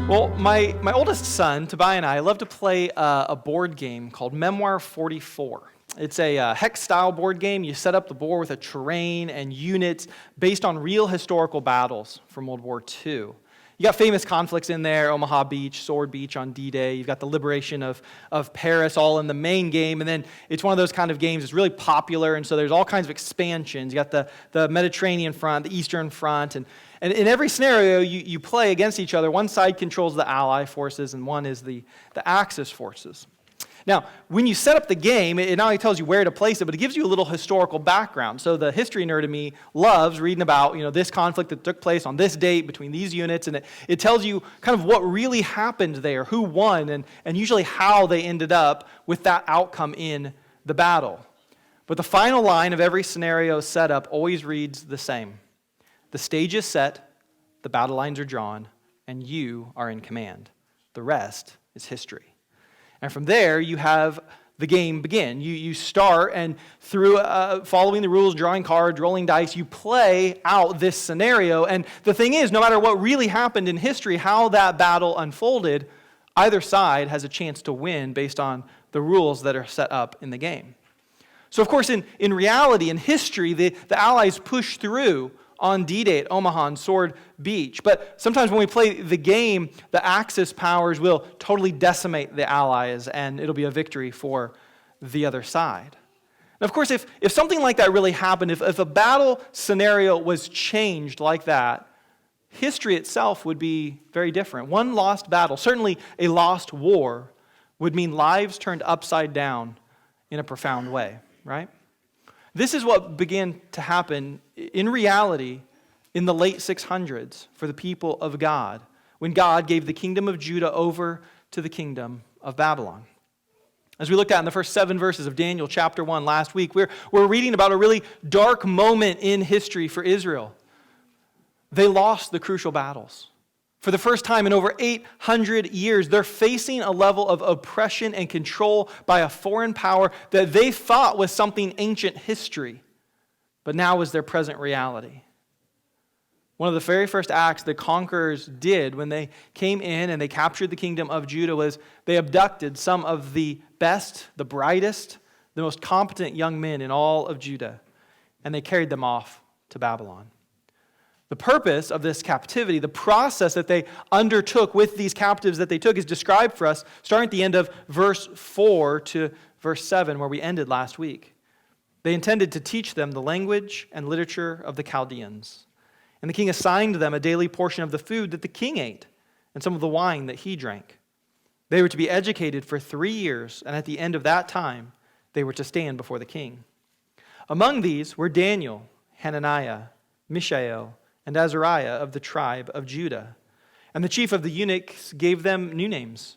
Well, my oldest son, Tobias, and I love to play a board game called Memoir 44. It's a hex-style board game. You set up the board with a terrain and units based on real historical battles from World War II. You got famous conflicts in there, Omaha Beach, Sword Beach on D-Day. You've got the liberation of Paris all in the main game. And then it's one of those kind of games that's really popular, and so there's all kinds of expansions. You got the Mediterranean front, the Eastern front, and in every scenario you play against each other. One side controls the ally forces, and one is the Axis forces. Now, when you set up the game, it not only tells you where to place it, but it gives you a little historical background. So the history nerd in me loves reading about, this conflict that took place on this date between these units, and it tells you kind of what really happened there, who won, and usually how they ended up with that outcome in the battle. But the final line of every scenario setup always reads the same. The stage is set, the battle lines are drawn, and you are in command. The rest is history. And from there, you have the game begin. You start, and through following the rules, drawing cards, rolling dice, you play out this scenario. And the thing is, no matter what really happened in history, how that battle unfolded, either side has a chance to win based on the rules that are set up in the game. So, of course, in reality, in history, the Allies push through on D-Day at Omaha and Sword Beach. But sometimes when we play the game, the Axis powers will totally decimate the Allies, and it'll be a victory for the other side. And of course, if something like that really happened, if a battle scenario was changed like that, history itself would be very different. One lost battle, certainly a lost war, would mean lives turned upside down in a profound way, right? This is what began to happen in reality in the late 600s for the people of God, when God gave the kingdom of Judah over to the kingdom of Babylon. As we looked at in the first 7 verses of Daniel chapter 1 last week, we're reading about a really dark moment in history for Israel. They lost the crucial battles. For the first time in over 800 years, they're facing a level of oppression and control by a foreign power that they thought was something ancient history, but now is their present reality. One of the very first acts the conquerors did when they came in and they captured the kingdom of Judah was they abducted some of the best, the brightest, the most competent young men in all of Judah, and they carried them off to Babylon. The purpose of this captivity, the process that they undertook with these captives that they took, is described for us starting at the end of verse 4 to verse 7, where we ended last week. They intended to teach them the language and literature of the Chaldeans. And the king assigned them a daily portion of the food that the king ate and some of the wine that he drank. They were to be educated for 3 years, and at the end of that time, they were to stand before the king. Among these were Daniel, Hananiah, Mishael, and Azariah of the tribe of Judah. And the chief of the eunuchs gave them new names.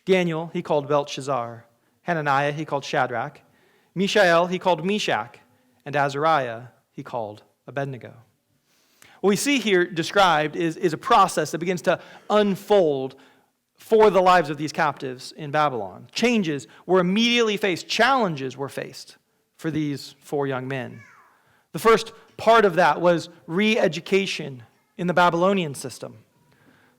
Daniel he called Belshazzar, Hananiah he called Shadrach, Mishael he called Meshach, and Azariah he called Abednego. What we see here described is a process that begins to unfold for the lives of these captives in Babylon. Changes were immediately faced, challenges were faced for these 4 young men. The first part of that was re-education in the Babylonian system.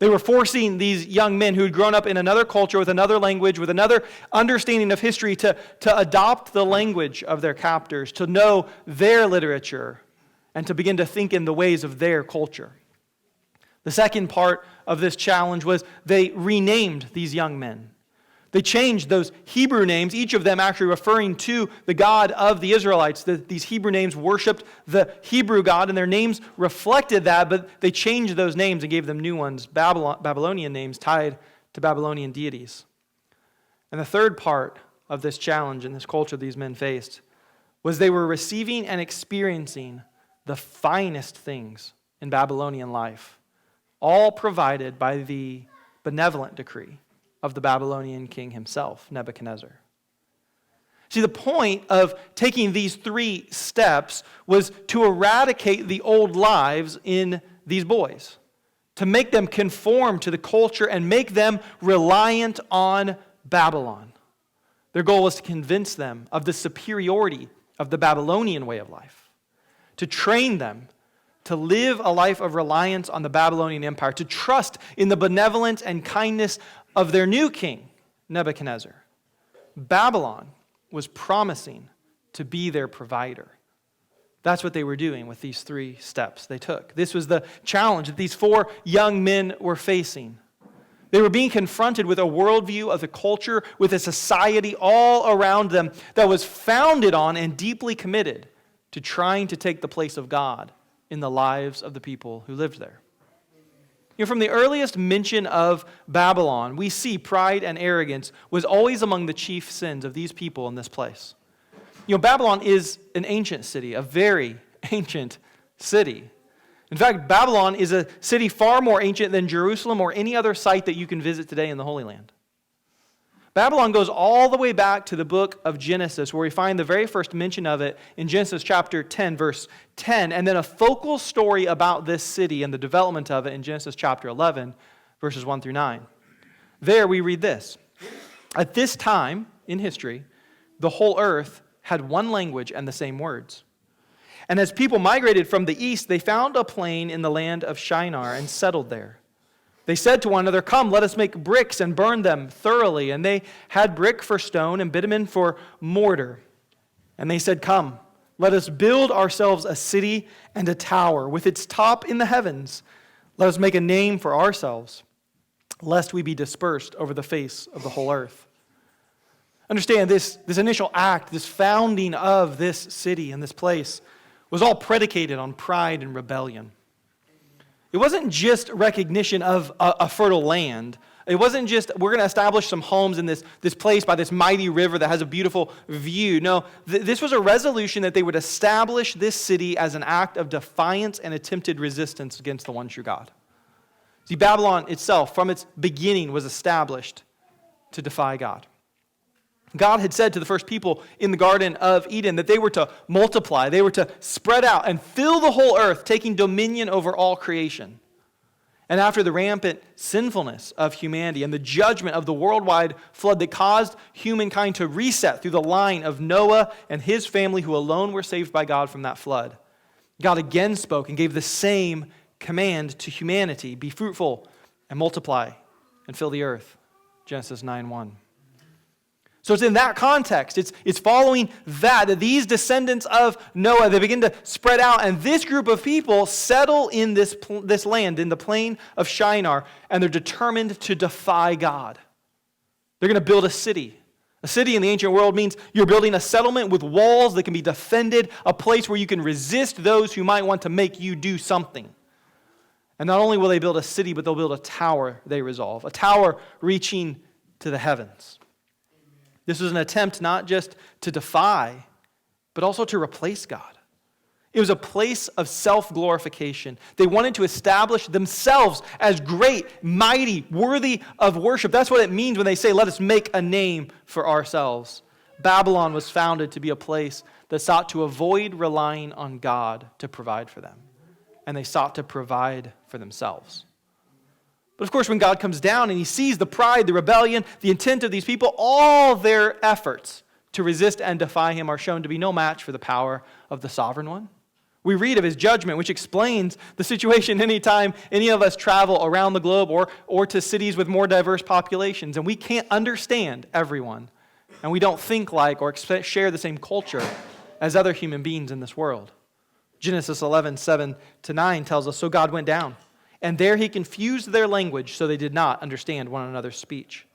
They were forcing these young men who had grown up in another culture, with another language, with another understanding of history, to adopt the language of their captors, to know their literature, and to begin to think in the ways of their culture. The second part of this challenge was they renamed these young men. They changed those Hebrew names, each of them actually referring to the God of the Israelites. These Hebrew names worshipped the Hebrew God, and their names reflected that, but they changed those names and gave them new ones, Babylonian names tied to Babylonian deities. And the third part of this challenge and this culture these men faced was they were receiving and experiencing the finest things in Babylonian life, all provided by the benevolent decree of the Babylonian king himself, Nebuchadnezzar. See, the point of taking these 3 steps was to eradicate the old lives in these boys, to make them conform to the culture and make them reliant on Babylon. Their goal was to convince them of the superiority of the Babylonian way of life, to train them to live a life of reliance on the Babylonian Empire, to trust in the benevolence and kindness of their new king, Nebuchadnezzar. Babylon was promising to be their provider. That's what they were doing with these 3 steps they took. This was the challenge that these 4 young men were facing. They were being confronted with a worldview of the culture, with a society all around them that was founded on and deeply committed to trying to take the place of God in the lives of the people who lived there. From the earliest mention of Babylon, we see pride and arrogance was always among the chief sins of these people in this place. Babylon is an ancient city, a very ancient city. In fact, Babylon is a city far more ancient than Jerusalem or any other site that you can visit today in the Holy Land. Babylon goes all the way back to the book of Genesis, where we find the very first mention of it in Genesis chapter 10, verse 10, and then a focal story about this city and the development of it in Genesis chapter 11, verses 1 through 9. There we read this: "At this time in history, the whole earth had one language and the same words. And as people migrated from the east, they found a plain in the land of Shinar and settled there. They said to one another, 'Come, let us make bricks and burn them thoroughly.' And they had brick for stone and bitumen for mortar. And they said, 'Come, let us build ourselves a city and a tower with its top in the heavens. Let us make a name for ourselves, lest we be dispersed over the face of the whole earth.'" Understand, this initial act, this founding of this city and this place, was all predicated on pride and rebellion. It wasn't just recognition of a fertile land. It wasn't just, we're going to establish some homes in this place by this mighty river that has a beautiful view. No, this was a resolution that they would establish this city as an act of defiance and attempted resistance against the one true God. See, Babylon itself, from its beginning, was established to defy God. God had said to the first people in the Garden of Eden that they were to multiply, they were to spread out and fill the whole earth, taking dominion over all creation. And after the rampant sinfulness of humanity and the judgment of the worldwide flood that caused humankind to reset through the line of Noah and his family, who alone were saved by God from that flood, God again spoke and gave the same command to humanity: be fruitful and multiply and fill the earth. Genesis 9:1. So it's in that context, it's following that these descendants of Noah, they begin to spread out, and this group of people settle in this land, in the plain of Shinar, and they're determined to defy God. They're going to build a city. A city in the ancient world means you're building a settlement with walls that can be defended, a place where you can resist those who might want to make you do something. And not only will they build a city, but they'll build a tower, they resolve, a tower reaching to the heavens. This was an attempt not just to defy, but also to replace God. It was a place of self-glorification. They wanted to establish themselves as great, mighty, worthy of worship. That's what it means when they say, "Let us make a name for ourselves." Babylon was founded to be a place that sought to avoid relying on God to provide for them. And they sought to provide for themselves. But of course, when God comes down and he sees the pride, the rebellion, the intent of these people, all their efforts to resist and defy him are shown to be no match for the power of the sovereign one. We read of his judgment, which explains the situation anytime any of us travel around the globe or to cities with more diverse populations. And we can't understand everyone. And we don't think like or share the same culture as other human beings in this world. Genesis 11:7-9 tells us, "So God went down, and there he confused their language, so they did not understand one another's speech.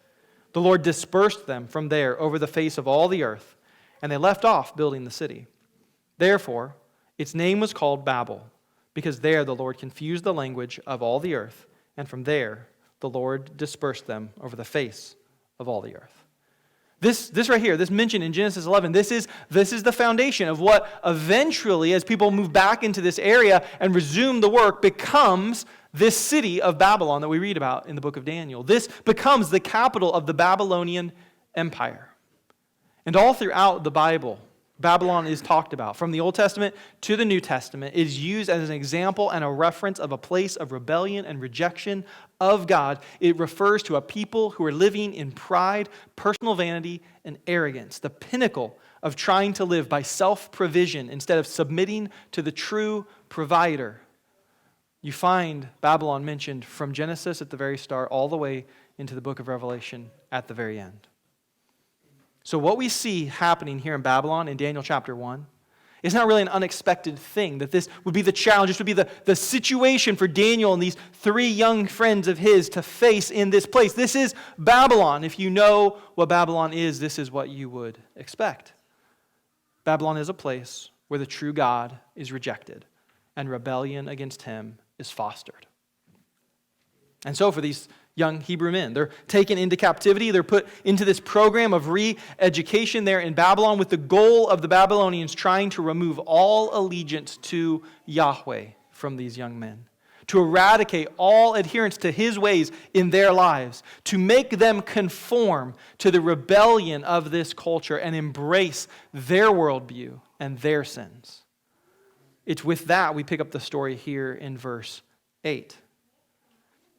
The Lord dispersed them from there over the face of all the earth, and they left off building the city. Therefore, its name was called Babel, because there the Lord confused the language of all the earth, and from there the Lord dispersed them over the face of all the earth." This right here, this mention in Genesis 11, this is the foundation of what eventually, as people move back into this area and resume the work, becomes this city of Babylon that we read about in the book of Daniel. This becomes the capital of the Babylonian Empire. And all throughout the Bible, Babylon is talked about. From the Old Testament to the New Testament, it is used as an example and a reference of a place of rebellion and rejection of God. It refers to a people who are living in pride, personal vanity, and arrogance, the pinnacle of trying to live by self-provision instead of submitting to the true provider you find Babylon mentioned from Genesis at the very start all the way into the book of Revelation at the very end. So what we see happening here in Babylon in Daniel chapter 1 is not really an unexpected thing, that this would be the challenge, this would be the situation for Daniel and these three young friends of his to face in this place. This is Babylon. If you know what Babylon is, this is what you would expect. Babylon is a place where the true God is rejected and rebellion against him is fostered. And so for these young Hebrew men, they're taken into captivity. They're put into this program of re-education there in Babylon with the goal of the Babylonians trying to remove all allegiance to Yahweh from these young men, to eradicate all adherence to his ways in their lives, to make them conform to the rebellion of this culture and embrace their worldview and their sins. It's with that we pick up the story here in verse 8.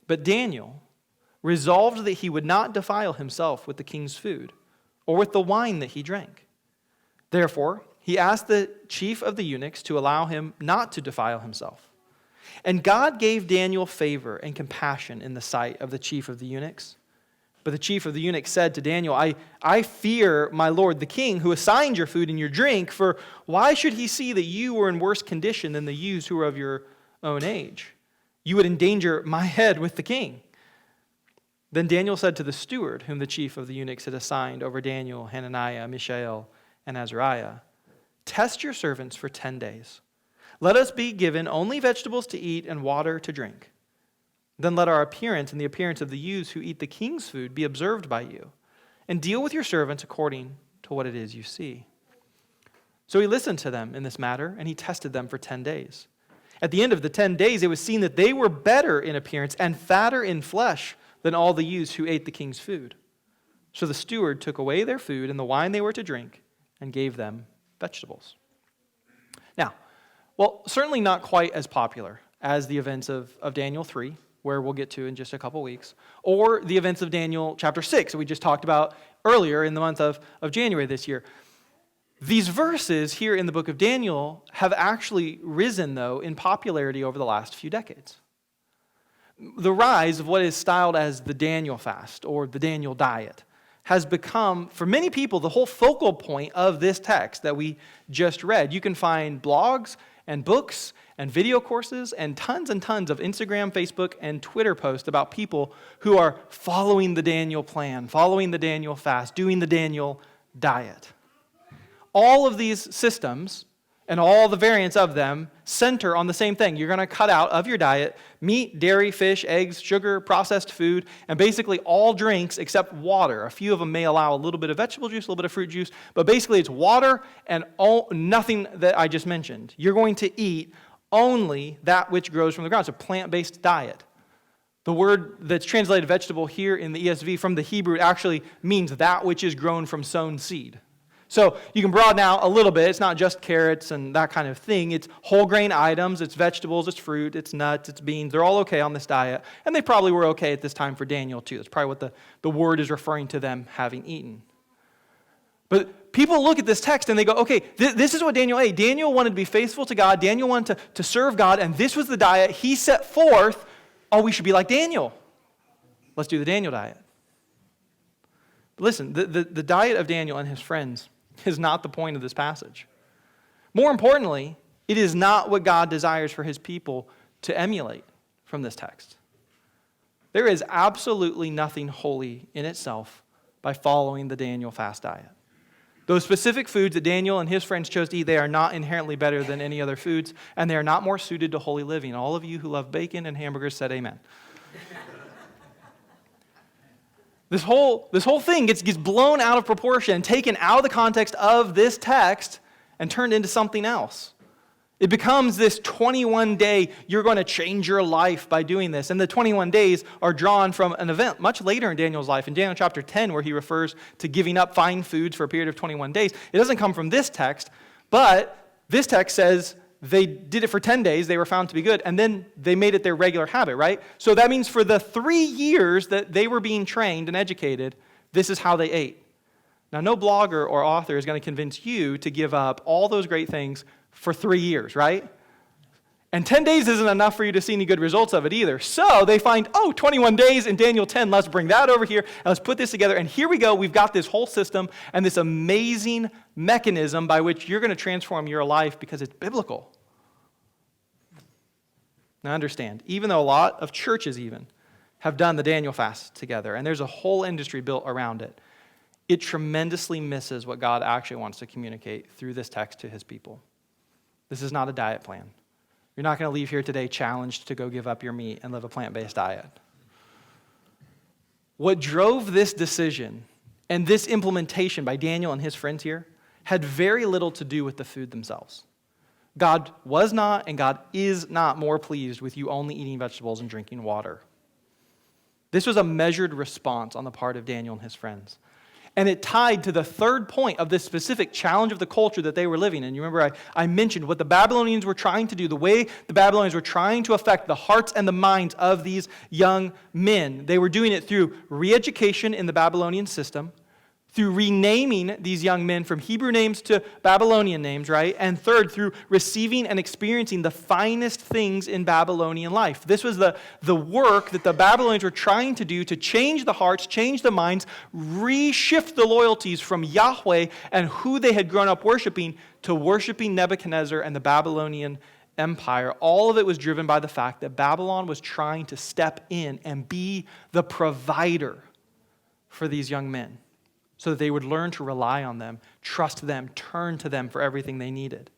But Daniel resolved that he would not defile himself with the king's food or with the wine that he drank. Therefore, he asked the chief of the eunuchs to allow him not to defile himself. And God gave Daniel favor and compassion in the sight of the chief of the eunuchs. But the chief of the eunuchs said to Daniel, I fear my lord the king, who assigned your food and your drink, for why should he see that you were in worse condition than the youths who are of your own age? You would endanger my head with the king. Then Daniel said to the steward, whom the chief of the eunuchs had assigned over Daniel, Hananiah, Mishael, and Azariah, test your servants for 10 days. Let us be given only vegetables to eat and water to drink. Then let our appearance and the appearance of the youths who eat the king's food be observed by you, and deal with your servants according to what it is you see. So he listened to them in this matter, and he tested them for 10 days. At the end of the 10 days, it was seen that they were better in appearance and fatter in flesh than all the youths who ate the king's food. So the steward took away their food and the wine they were to drink and gave them vegetables. Now, well, certainly not quite as popular as the events of Daniel 3, where we'll get to in just a couple weeks, or the events of Daniel chapter 6 that we just talked about earlier in the month of January this year. These verses here in the book of Daniel have actually risen, though, in popularity over the last few decades. The rise of what is styled as the Daniel fast or the Daniel diet has become, for many people, the whole focal point of this text that we just read. You can find blogs and books and video courses and tons of Instagram, Facebook, and Twitter posts about people who are following the Daniel plan, following the Daniel fast, doing the Daniel diet. All of these systems and all the variants of them center on the same thing. You're going to cut out of your diet meat, dairy, fish, eggs, sugar, processed food, and basically all drinks except water. A few of them may allow a little bit of vegetable juice, a little bit of fruit juice, but basically it's water and nothing that I just mentioned. You're going to eat only that which grows from the ground. It's a plant-based diet. The word that's translated vegetable here in the ESV from the Hebrew actually means that which is grown from sown seed. So you can broaden out a little bit. It's not just carrots and that kind of thing. It's whole grain items, it's vegetables, it's fruit, it's nuts, it's beans. They're all okay on this diet. And they probably were okay at this time for Daniel too. That's probably what the word is referring to them having eaten. But people look at this text and they go, okay, this is what Daniel ate. Daniel wanted to be faithful to God. Daniel wanted to serve God. And this was the diet he set forth. Oh, we should be like Daniel. Let's do the Daniel diet. But listen, the diet of Daniel and his friends is not the point of this passage. More importantly, it is not what God desires for his people to emulate from this text. There is absolutely nothing holy in itself by following the Daniel fast diet. Those specific foods that Daniel and his friends chose to eat, they are not inherently better than any other foods, and they are not more suited to holy living. All of you who love bacon and hamburgers said amen. This whole thing gets blown out of proportion, taken out of the context of this text, and turned into something else. It becomes this 21-day, you're going to change your life by doing this. And the 21 days are drawn from an event much later in Daniel's life, in Daniel chapter 10, where he refers to giving up fine foods for a period of 21 days. It doesn't come from this text, but this text says they did it for 10 days, they were found to be good, and then they made it their regular habit, right? So that means for the 3 years that they were being trained and educated, this is how they ate. Now, no blogger or author is going to convince you to give up all those great things for 3 years, right? And 10 days isn't enough for you to see any good results of it either. So they find, 21 days in Daniel 10, let's bring that over here, and let's put this together. And here we go, we've got this whole system and this amazing mechanism by which you're going to transform your life because it's biblical. Now understand, even though a lot of churches even have done the Daniel fast together, and there's a whole industry built around it, it tremendously misses what God actually wants to communicate through this text to his people. This is not a diet plan. You're not going to leave here today challenged to go give up your meat and live a plant-based diet. What drove this decision and this implementation by Daniel and his friends here had very little to do with the food themselves. God was not and God is not more pleased with you only eating vegetables and drinking water. This was a measured response on the part of Daniel and his friends. And it tied to the third point of this specific challenge of the culture that they were living in. You remember I mentioned what the Babylonians were trying to do, the way the Babylonians were trying to affect the hearts and the minds of these young men. They were doing it through re-education in the Babylonian system, through renaming these young men from Hebrew names to Babylonian names, right? And third, through receiving and experiencing the finest things in Babylonian life. This was the work that the Babylonians were trying to do to change the hearts, change the minds, reshift the loyalties from Yahweh and who they had grown up worshiping to worshiping Nebuchadnezzar and the Babylonian Empire. All of it was driven by the fact that Babylon was trying to step in and be the provider for these young men, so that they would learn to rely on them, trust them, turn to them for everything they needed.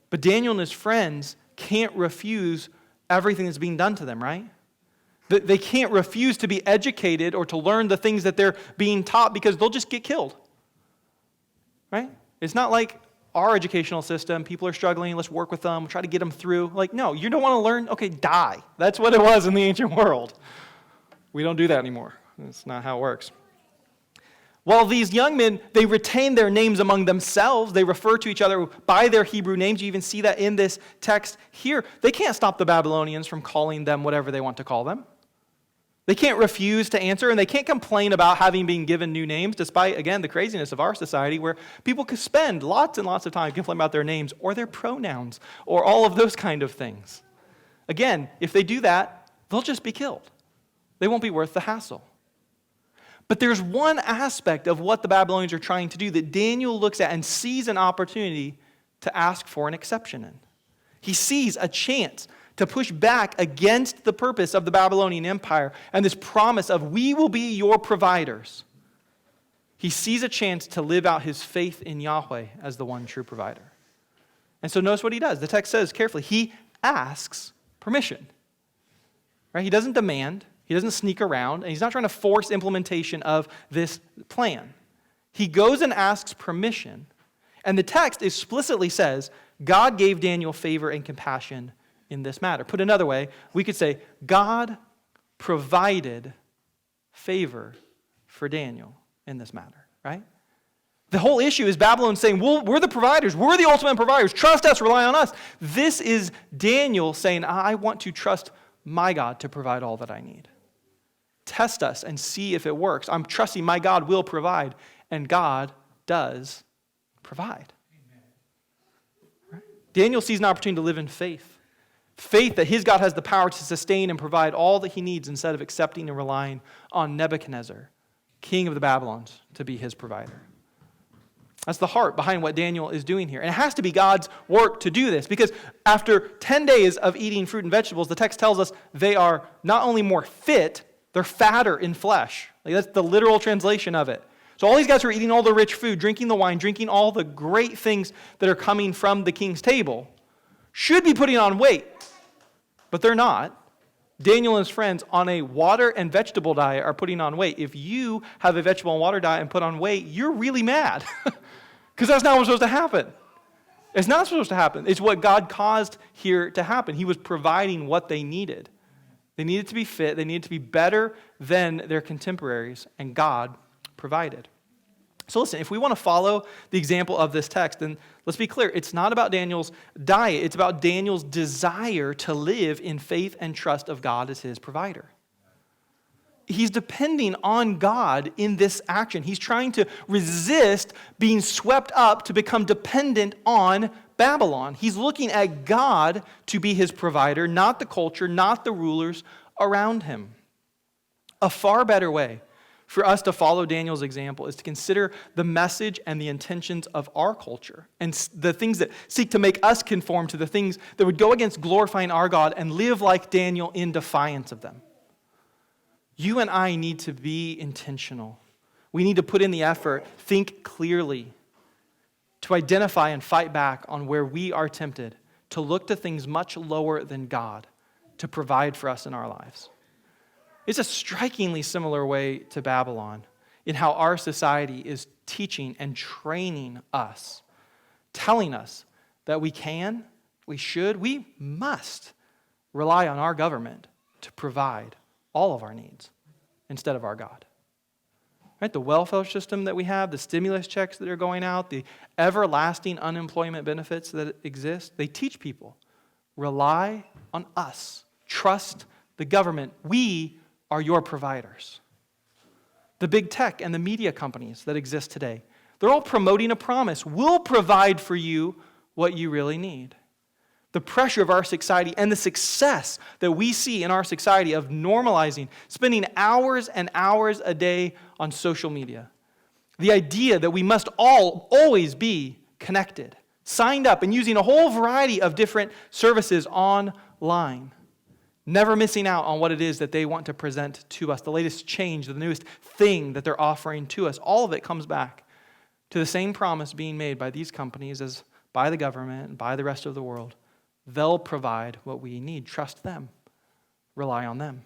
But Daniel and his friends can't refuse everything that's being done to them, right? They can't refuse to be educated or to learn the things that they're being taught because they'll just get killed, right? It's not like our educational system, people are struggling, let's work with them, try to get them through. Like, no, you don't want to learn? Okay, die. That's what it was in the ancient world. We don't do that anymore. That's not how it works. While these young men, they retain their names among themselves. They refer to each other by their Hebrew names. You even see that in this text here. They can't stop the Babylonians from calling them whatever they want to call them. They can't refuse to answer, and they can't complain about having been given new names, despite, again, the craziness of our society where people could spend lots and lots of time complaining about their names or their pronouns or all of those kind of things. Again, if they do that, they'll just be killed. They won't be worth the hassle. But there's one aspect of what the Babylonians are trying to do that Daniel looks at and sees an opportunity to ask for an exception in. He sees a chance to push back against the purpose of the Babylonian Empire and this promise of, we will be your providers. He sees a chance to live out his faith in Yahweh as the one true provider. And so notice what he does. The text says carefully, he asks permission. Right? He doesn't demand. He doesn't sneak around, and he's not trying to force implementation of this plan. He goes and asks permission, and the text explicitly says, God gave Daniel favor and compassion in this matter. Put another way, we could say, God provided favor for Daniel in this matter, right? The whole issue is Babylon saying, well, we're the providers. We're the ultimate providers. Trust us, rely on us. This is Daniel saying, I want to trust my God to provide all that I need. Test us and see if it works. I'm trusting my God will provide, and God does provide. Right? Daniel sees an opportunity to live in faith. Faith that his God has the power to sustain and provide all that he needs instead of accepting and relying on Nebuchadnezzar, king of the Babylons, to be his provider. That's the heart behind what Daniel is doing here. And it has to be God's work to do this, because after 10 days of eating fruit and vegetables, the text tells us they are not only more fit, they're fatter in flesh. Like, that's the literal translation of it. So all these guys who are eating all the rich food, drinking the wine, drinking all the great things that are coming from the king's table should be putting on weight, but they're not. Daniel and his friends on a water and vegetable diet are putting on weight. If you have a vegetable and water diet and put on weight, you're really mad, because that's not what's supposed to happen. It's not supposed to happen. It's what God caused here to happen. He was providing what they needed. They needed to be fit. They needed to be better than their contemporaries, and God provided. So listen, if we want to follow the example of this text, then let's be clear. It's not about Daniel's diet. It's about Daniel's desire to live in faith and trust of God as his provider. he's depending on God in this action. He's trying to resist being swept up to become dependent on Babylon. He's looking at God to be his provider, not the culture, not the rulers around him. A far better way for us to follow Daniel's example is to consider the message and the intentions of our culture and the things that seek to make us conform to the things that would go against glorifying our God and live like Daniel in defiance of them. You and I need to be intentional. We need to put in the effort, think clearly, to identify and fight back on where we are tempted to look to things much lower than God to provide for us in our lives. It's a strikingly similar way to Babylon in how our society is teaching and training us, telling us that we can, we should, we must rely on our government to provide all of our needs instead of our God. Right? The welfare system that we have, the stimulus checks that are going out, the everlasting unemployment benefits that exist, they teach people, rely on us, trust the government. We are your providers. The big tech and the media companies that exist today, they're all promoting a promise. We'll provide for you what you really need. The pressure of our society and the success that we see in our society of normalizing, spending hours and hours a day on social media. The idea that we must all always be connected, signed up, and using a whole variety of different services online. Never missing out on what it is that they want to present to us, the latest change, the newest thing that they're offering to us. All of it comes back to the same promise being made by these companies as by the government and by the rest of the world. They'll provide what we need. Trust them. Rely on them.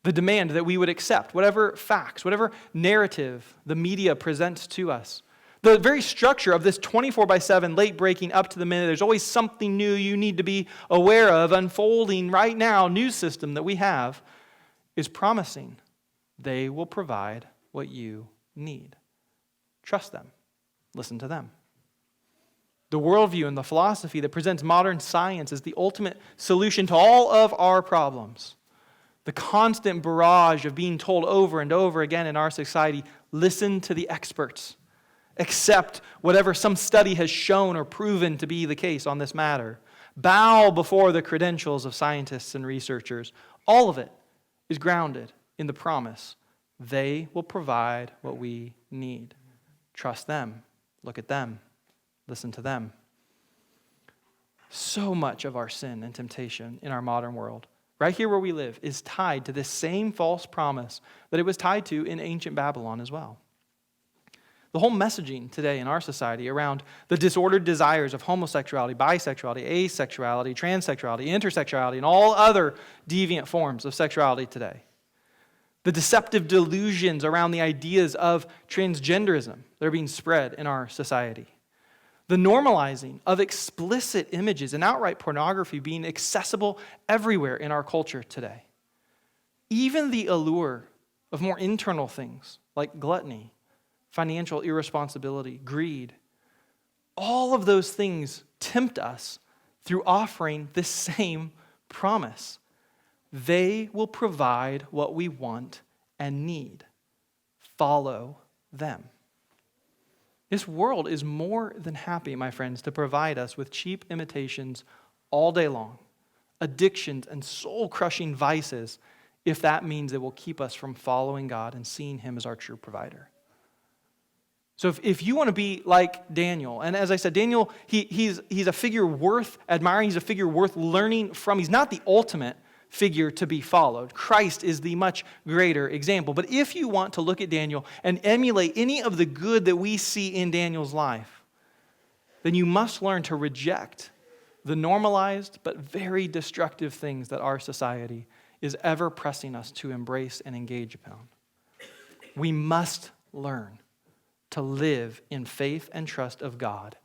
The demand that we would accept whatever facts, whatever narrative the media presents to us. The very structure of this 24/7, late breaking, up to the minute, there's always something new you need to be aware of, unfolding right now, news system that we have, is promising they will provide what you need. Trust them. Listen to them. The worldview and the philosophy that presents modern science as the ultimate solution to all of our problems. The constant barrage of being told over and over again in our society, listen to the experts. Accept whatever some study has shown or proven to be the case on this matter. Bow before the credentials of scientists and researchers. All of it is grounded in the promise they will provide what we need. Trust them. Look at them. Listen to them. So much of our sin and temptation in our modern world, right here where we live, is tied to this same false promise that it was tied to in ancient Babylon as well. The whole messaging today in our society around the disordered desires of homosexuality, bisexuality, asexuality, transsexuality, intersexuality, and all other deviant forms of sexuality today. The deceptive delusions around the ideas of transgenderism that are being spread in our society. The normalizing of explicit images and outright pornography being accessible everywhere in our culture today. Even the allure of more internal things like gluttony, financial irresponsibility, greed. All of those things tempt us through offering this same promise. They will provide what we want and need. Follow them. This world is more than happy, my friends, to provide us with cheap imitations all day long, addictions and soul-crushing vices, if that means it will keep us from following God and seeing Him as our true provider. So if you want to be like Daniel, and as I said, Daniel, he's a figure worth admiring, he's a figure worth learning from. He's not the ultimate figure to be followed. Christ is the much greater example. But if you want to look at Daniel and emulate any of the good that we see in Daniel's life, then you must learn to reject the normalized but very destructive things that our society is ever pressing us to embrace and engage upon. We must learn to live in faith and trust of God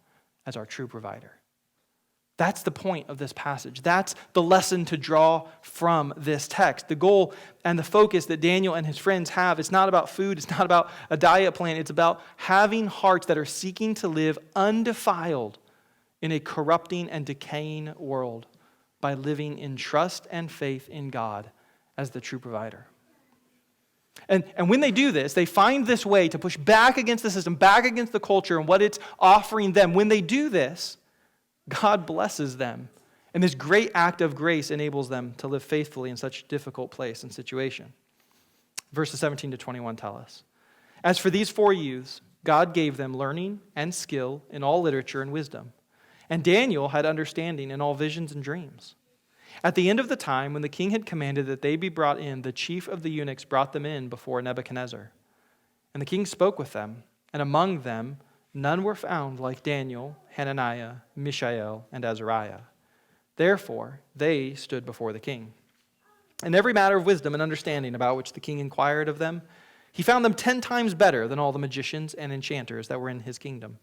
as our true provider. That's the point of this passage. That's the lesson to draw from this text. The goal and the focus that Daniel and his friends have, it's not about food, it's not about a diet plan, it's about having hearts that are seeking to live undefiled in a corrupting and decaying world by living in trust and faith in God as the true provider. And when they do this, they find this way to push back against the system, back against the culture and what it's offering them. When they do this, God blesses them. And this great act of grace enables them to live faithfully in such a difficult place and situation. Verses 17 to 21 tell us, "As for these 4 youths, God gave them learning and skill in all literature and wisdom. And Daniel had understanding in all visions and dreams. At the end of the time, when the king had commanded that they be brought in, the chief of the eunuchs brought them in before Nebuchadnezzar. And the king spoke with them, and among them none were found like Daniel, Hananiah, Mishael, and Azariah. Therefore they stood before the king. In every matter of wisdom and understanding about which the king inquired of them, he found them 10 times better than all the magicians and enchanters that were in his kingdom.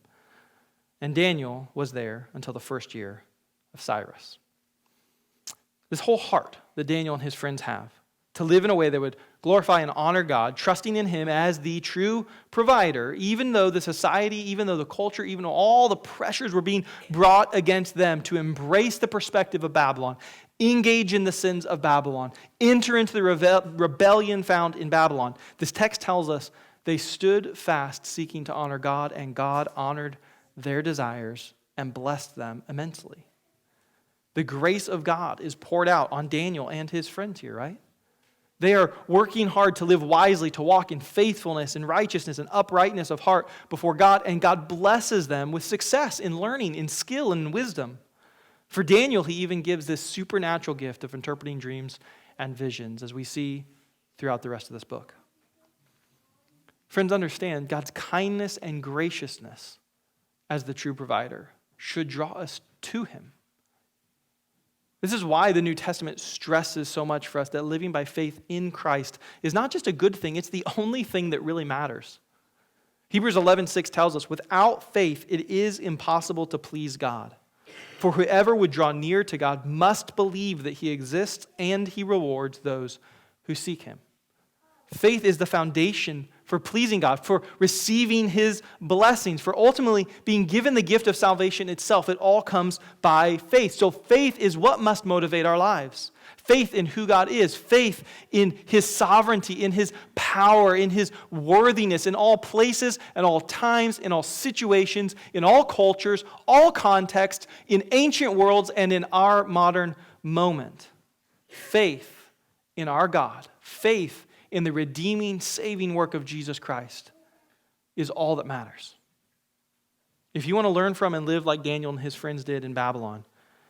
And Daniel was there until the first year of Cyrus." This whole heart that Daniel and his friends have to live in a way that would glorify and honor God, trusting in him as the true provider, even though the society, even though the culture, even though all the pressures were being brought against them to embrace the perspective of Babylon, engage in the sins of Babylon, enter into the rebellion found in Babylon. This text tells us they stood fast seeking to honor God, and God honored their desires and blessed them immensely. The grace of God is poured out on Daniel and his friends here, right? They are working hard to live wisely, to walk in faithfulness and righteousness and uprightness of heart before God, and God blesses them with success in learning, in skill, and in wisdom. For Daniel, he even gives this supernatural gift of interpreting dreams and visions, as we see throughout the rest of this book. Friends, understand God's kindness and graciousness as the true provider should draw us to him. This is why the New Testament stresses so much for us that living by faith in Christ is not just a good thing, it's the only thing that really matters. Hebrews 11:6 tells us, "Without faith it is impossible to please God. For whoever would draw near to God must believe that he exists and he rewards those who seek him." Faith is the foundation for pleasing God, for receiving his blessings, for ultimately being given the gift of salvation itself. It all comes by faith. So faith is what must motivate our lives. Faith in who God is, faith in his sovereignty, in his power, in his worthiness, in all places and all times, in all situations, in all cultures, all contexts, in ancient worlds and in our modern moment. Faith in our God, faith in the redeeming, saving work of Jesus Christ is all that matters. If you want to learn from and live like Daniel and his friends did in Babylon,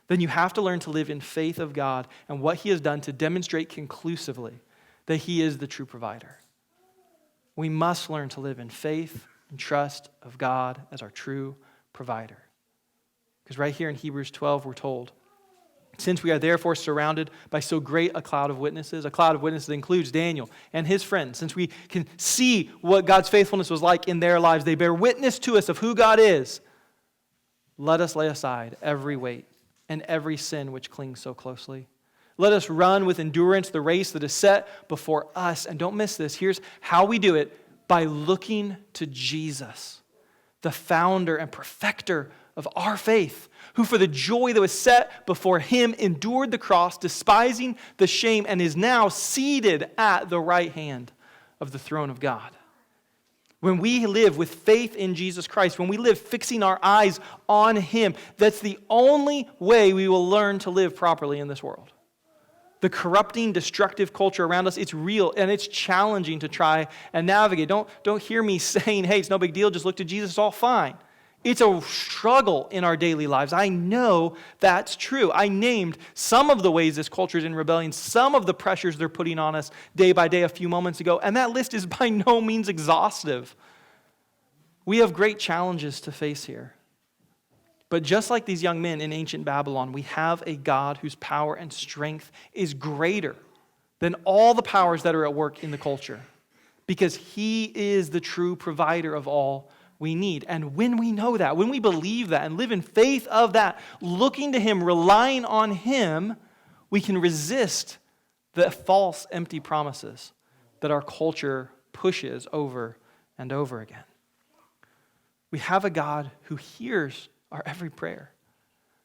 then you have to learn to live in faith of God and what he has done to demonstrate conclusively that he is the true provider. We must learn to live in faith and trust of God as our true provider. Because right here in Hebrews 12, we're told, "Since we are therefore surrounded by so great a cloud of witnesses," a cloud of witnesses that includes Daniel and his friends, "since we can see what God's faithfulness was like in their lives, they bear witness to us of who God is, let us lay aside every weight and every sin which clings so closely. Let us run with endurance the race that is set before us." And don't miss this. Here's how we do it: by looking to Jesus, the founder and perfecter of our faith, who for the joy that was set before him endured the cross, despising the shame, and is now seated at the right hand of the throne of God. When we live with faith in Jesus Christ, when we live fixing our eyes on him, that's the only way we will learn to live properly in this world. The corrupting, destructive culture around us, it's real and it's challenging to try and navigate. Don't hear me saying, "Hey, it's no big deal, just look to Jesus, it's all fine." It's a struggle in our daily lives. I know that's true. I named some of the ways this culture is in rebellion, some of the pressures they're putting on us day by day a few moments ago, and that list is by no means exhaustive. We have great challenges to face here. But just like these young men in ancient Babylon, we have a God whose power and strength is greater than all the powers that are at work in the culture, because he is the true provider of all we need. And when we know that, when we believe that and live in faith of that, looking to him, relying on him, we can resist the false, empty promises that our culture pushes over and over again. We have a God who hears our every prayer.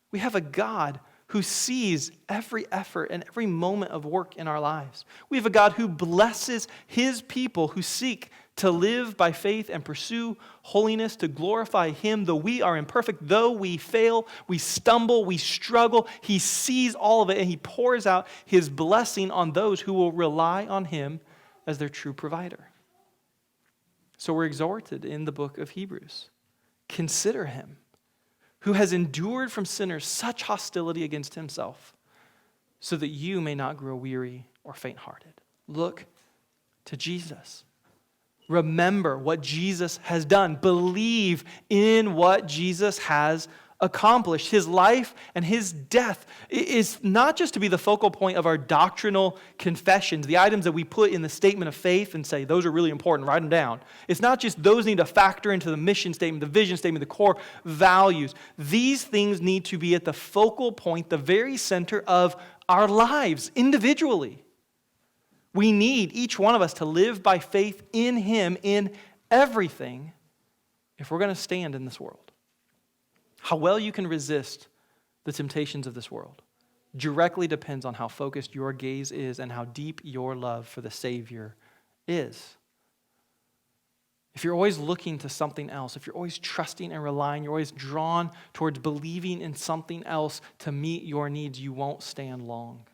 We have a God who sees every effort and every moment of work in our lives. We have a God who blesses his people who seek to live by faith and pursue holiness to glorify him. Though we are imperfect, though we fail, we stumble, we struggle, he sees all of it and he pours out his blessing on those who will rely on him as their true provider. So we're exhorted in the book of Hebrews. Consider him who has endured from sinners such hostility against himself, so that you may not grow weary or faint-hearted. Look to Jesus. Remember what Jesus has done. Believe in what Jesus has accomplished. His life and his death is not just to be the focal point of our doctrinal confessions, the items that we put in the statement of faith and say, those are really important, write them down. It's not just those need to factor into the mission statement, the vision statement, the core values. These things need to be at the focal point, the very center of our lives individually. We need, each one of us, to live by faith in him in everything if we're going to stand in this world. How well you can resist the temptations of this world directly depends on how focused your gaze is and how deep your love for the Savior is. If you're always looking to something else, if you're always trusting and relying, you're always drawn towards believing in something else to meet your needs, you won't stand long.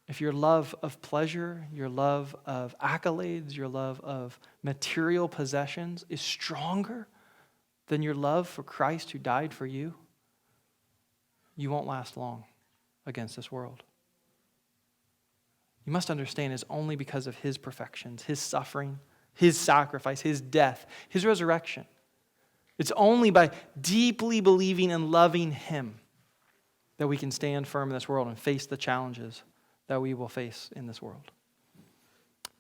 If your love of pleasure, your love of accolades, your love of material possessions is stronger than your love for Christ who died for you, you won't last long against this world. You must understand it's only because of his perfections, his suffering, his sacrifice, his death, his resurrection. It's only by deeply believing and loving him that we can stand firm in this world and face the challenges that we will face in this world.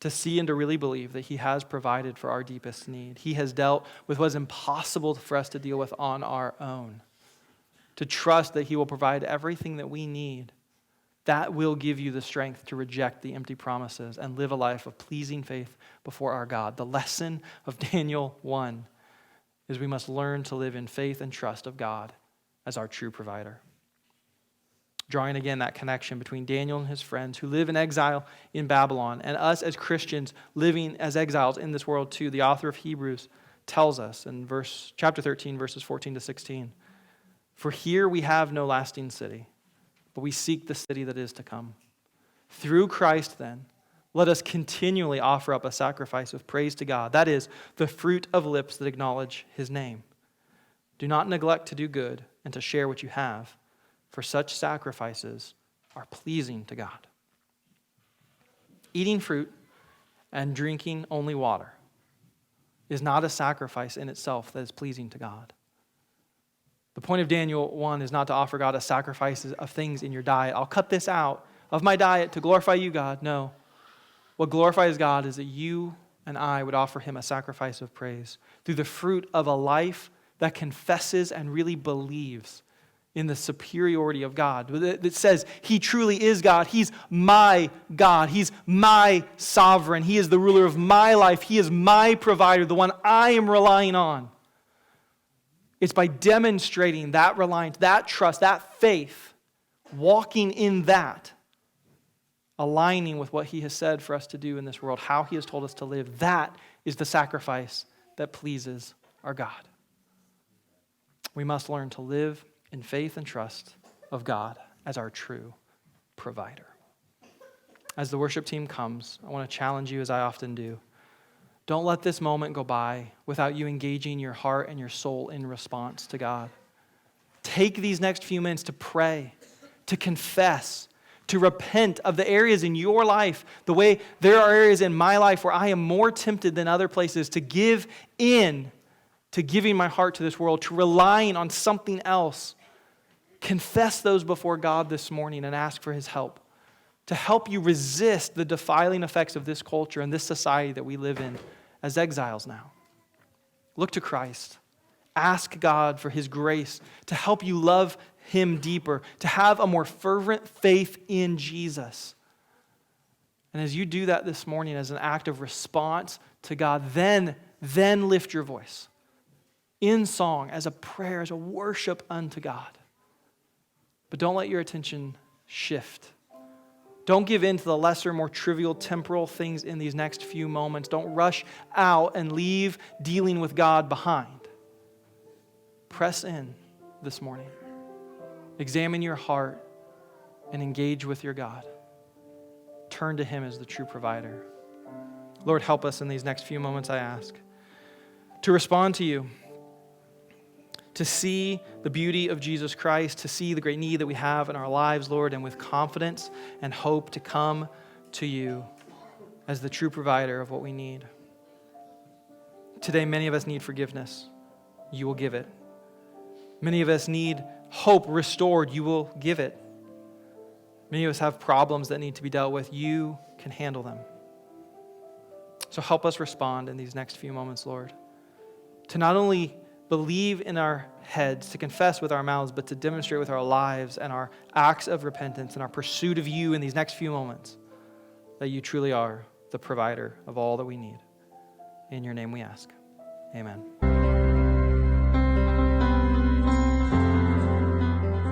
To see and to really believe that he has provided for our deepest need. He has dealt with what is impossible for us to deal with on our own. To trust that he will provide everything that we need. That will give you the strength to reject the empty promises and live a life of pleasing faith before our God. The lesson of Daniel 1 is we must learn to live in faith and trust of God as our true provider. Drawing again that connection between Daniel and his friends who live in exile in Babylon and us as Christians living as exiles in this world too. The author of Hebrews tells us in chapter 13, verses 14 to 16, "For here we have no lasting city, but we seek the city that is to come. Through Christ then, let us continually offer up a sacrifice of praise to God. That is, the fruit of lips that acknowledge his name. Do not neglect to do good and to share what you have, for such sacrifices are pleasing to God." Eating fruit and drinking only water is not a sacrifice in itself that is pleasing to God. The point of Daniel 1 is not to offer God a sacrifice of things in your diet. I'll cut this out of my diet to glorify you, God. No. What glorifies God is that you and I would offer him a sacrifice of praise through the fruit of a life that confesses and really believes in the superiority of God. It says he truly is God. He's my God. He's my sovereign. He is the ruler of my life. He is my provider, the one I am relying on. It's by demonstrating that reliance, that trust, that faith, walking in that, aligning with what he has said for us to do in this world, how he has told us to live. That is the sacrifice that pleases our God. We must learn to live in faith and trust of God as our true provider. As the worship team comes, I want to challenge you, as I often do. Don't let this moment go by without you engaging your heart and your soul in response to God. Take these next few minutes to pray, to confess, to repent of the areas in your life, the way there are areas in my life where I am more tempted than other places to give in to giving my heart to this world, to relying on something else. Confess those before God this morning and ask for his help to help you resist the defiling effects of this culture and this society that we live in as exiles now. Look to Christ. Ask God for his grace to help you love him deeper, to have a more fervent faith in Jesus. And as you do that this morning as an act of response to God, then lift your voice in song, as a prayer, as a worship unto God. But don't let your attention shift. Don't give in to the lesser, more trivial, temporal things in these next few moments. Don't rush out and leave dealing with God behind. Press in this morning. Examine your heart and engage with your God. Turn to Him as the true provider. Lord, help us in these next few moments, I ask, to respond to you, to see the beauty of Jesus Christ, to see the great need that we have in our lives, Lord, and with confidence and hope to come to you as the true provider of what we need. Today, many of us need forgiveness. You will give it. Many of us need hope restored. You will give it. Many of us have problems that need to be dealt with. You can handle them. So help us respond in these next few moments, Lord, to not only believe in our heads, to confess with our mouths, but to demonstrate with our lives and our acts of repentance and our pursuit of you in these next few moments that you truly are the provider of all that we need. In your name we ask. Amen.